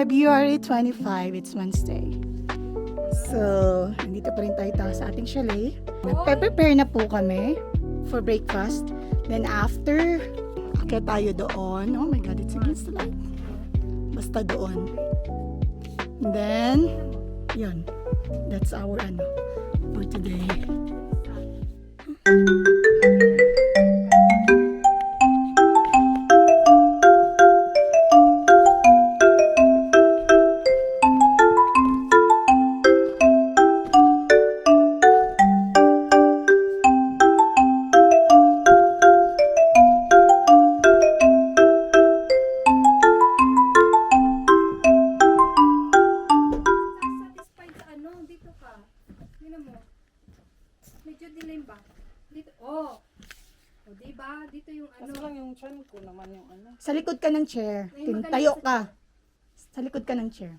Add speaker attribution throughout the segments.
Speaker 1: February 25, it's Wednesday. So, nandito pa rin tayo sa ating chalet. Nagpe-prepare na po kami for breakfast. Then after, akit tayo doon. Oh my God, it's against the light. Basta doon. And then, yun. That's our for today.
Speaker 2: Medyo dilim ba? Dito, oh. O, diba? Dito yung
Speaker 3: Kasi lang yung chan ko naman yung
Speaker 1: Sa likod ka ng chair. Tayo ka. Sa likod ka ng chair.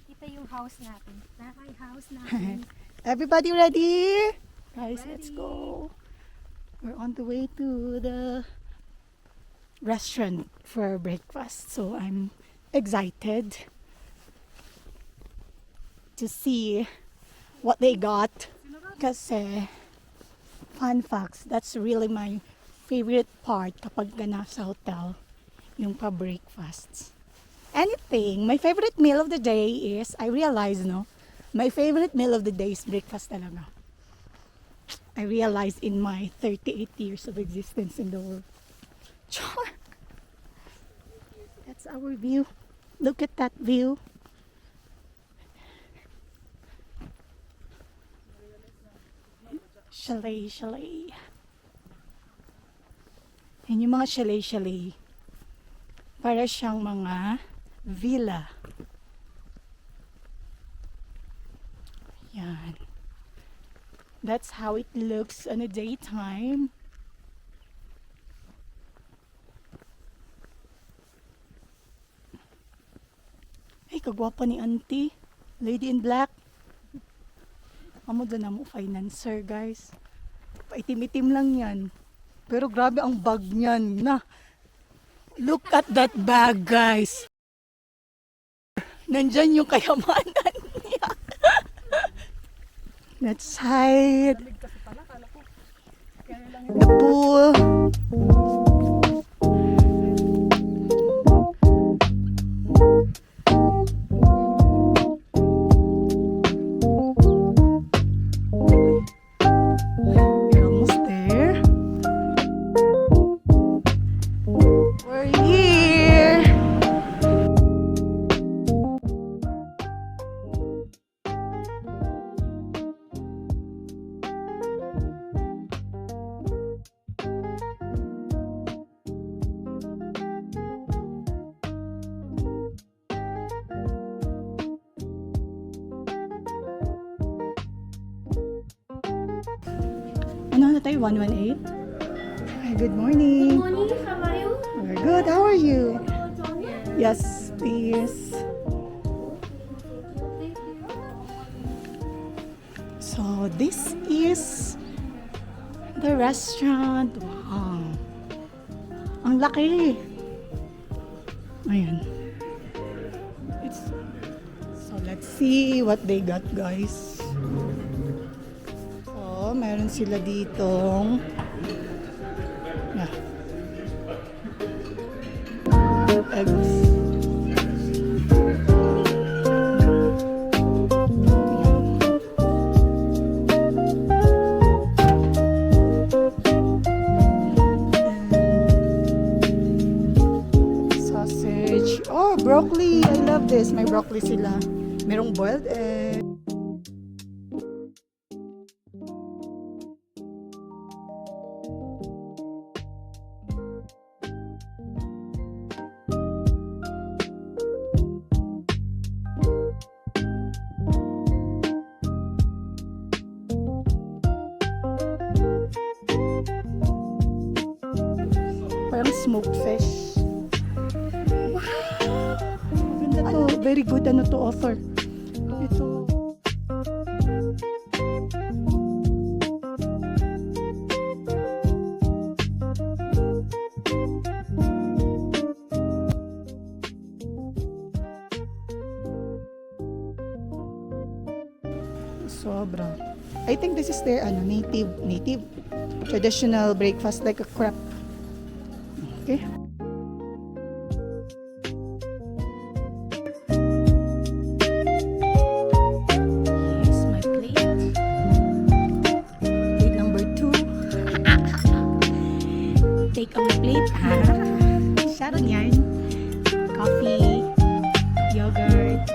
Speaker 2: Kita yung house natin. Nakay house natin.
Speaker 1: Everybody ready? Guys, let's go. We're on the way to the restaurant for breakfast. So I'm excited to see what they got. Kasi, fun facts, that's really my favorite part kapag nasa hotel, yung pa-breakfasts. Anything. My favorite meal of the day is, I realize, my favorite meal of the day is breakfast talaga. I realized in my 38 years of existence in the world. Char! That's our view. Look at that view. Chalet, chalet. Yan yung mga chalet. Para siyang mga villa. Yan. That's how it looks on a daytime. Ay, kagwapa ni auntie. Lady in black. Amo doon na mo financer, guys. Paitim-itim lang yan. Pero grabe ang bag niyan. Look at that bag, guys. Nandyan yung kayamanan niya. Let's hide. The pool. We're almost there. We're here. Ano na tayo? 118? Hi, good morning.
Speaker 2: Morning, how are you?
Speaker 1: We're good. How are you? Yes, please. So, this is the restaurant. Wow. Ang laki. Ayan. So, let's see what they got, guys. So, meron sila ditong eggs. Sausage. Oh, broccoli. I love this. May broccoli sila. Merong boiled egg. smoked fish. Wow! Maganda to. Very good ano to offer. Ito. Sobra. I think this is their native traditional breakfast, like a crepe. Okay. Here's my plate. Plate number 2. Take on the plate. Sharon yan. Coffee, yogurt.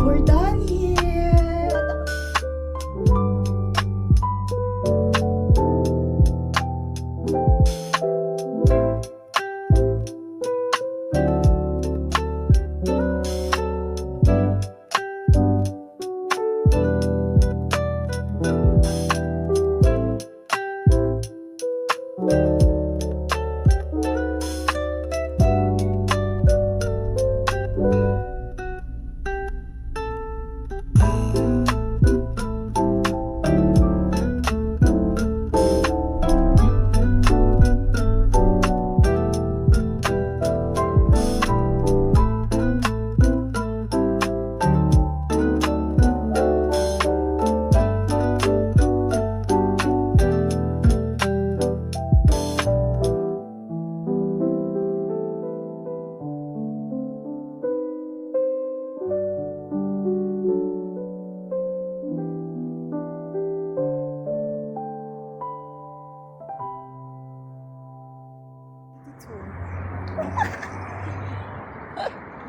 Speaker 1: We're done here.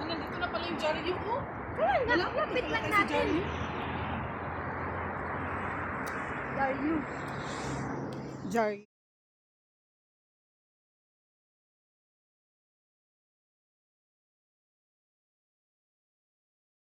Speaker 3: Nandito na pala yung Jarry oh.
Speaker 2: Kaya nga, lapit lang natin.
Speaker 3: Jarry.